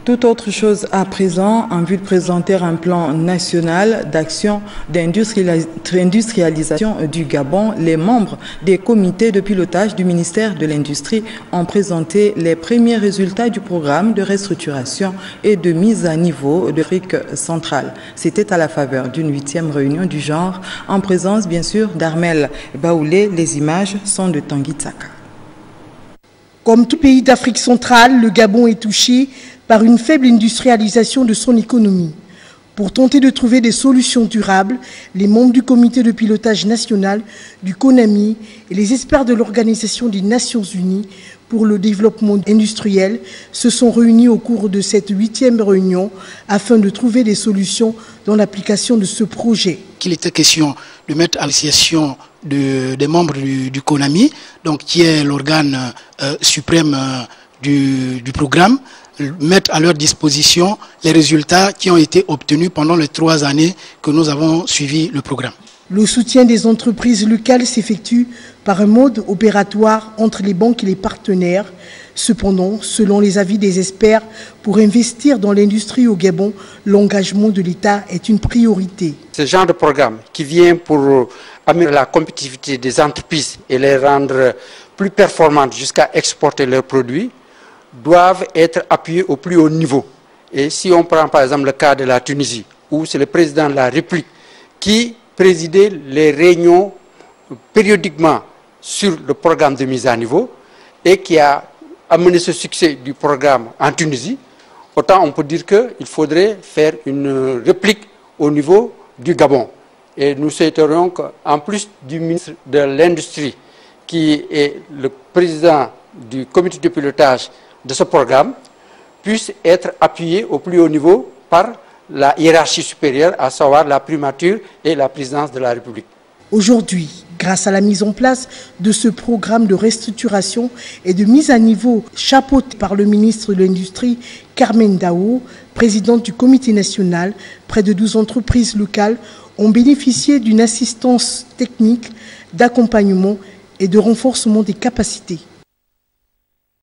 Toute autre chose à présent, en vue de présenter un plan national d'action d'industrialisation du Gabon, les membres des comités de pilotage du ministère de l'Industrie ont présenté les premiers résultats du programme de restructuration et de mise à niveau de l'Afrique centrale. C'était à la faveur d'une 8e réunion du genre, en présence bien sûr d'Armel Baoulé. Les images sont de Tanguy Tsaka. Comme tout pays d'Afrique centrale, le Gabon est touché par une faible industrialisation de son économie. Pour tenter de trouver des solutions durables, les membres du comité de pilotage national, du CONAMI et les experts de l'Organisation des Nations Unies pour le développement industriel se sont réunis au cours de cette 8e réunion afin de trouver des solutions dans l'application de ce projet. Qu'il était question de mettre à l'association des membres du CONAMI, donc qui est l'organe suprême du programme, mettre à leur disposition les résultats qui ont été obtenus pendant les 3 années que nous avons suivi le programme. Le soutien des entreprises locales s'effectue par un mode opératoire entre les banques et les partenaires. Cependant, selon les avis des experts, pour investir dans l'industrie au Gabon, l'engagement de l'État est une priorité. Ce genre de programme qui vient pour améliorer la compétitivité des entreprises et les rendre plus performantes jusqu'à exporter leurs produits, doivent être appuyés au plus haut niveau. Et si on prend par exemple le cas de la Tunisie, où c'est le président de la République qui présidait les réunions périodiquement sur le programme de mise à niveau et qui a amené ce succès du programme en Tunisie, autant on peut dire qu'il faudrait faire une réplique au niveau du Gabon. Et nous souhaiterions qu'en plus du ministre de l'Industrie, qui est le président du comité de pilotage de ce programme, puisse être appuyé au plus haut niveau par la hiérarchie supérieure, à savoir la primature et la présidence de la République. Aujourd'hui, grâce à la mise en place de ce programme de restructuration et de mise à niveau chapeauté par le ministre de l'Industrie, Carmen Dao, présidente du comité national, près de 12 entreprises locales ont bénéficié d'une assistance technique, d'accompagnement et de renforcement des capacités.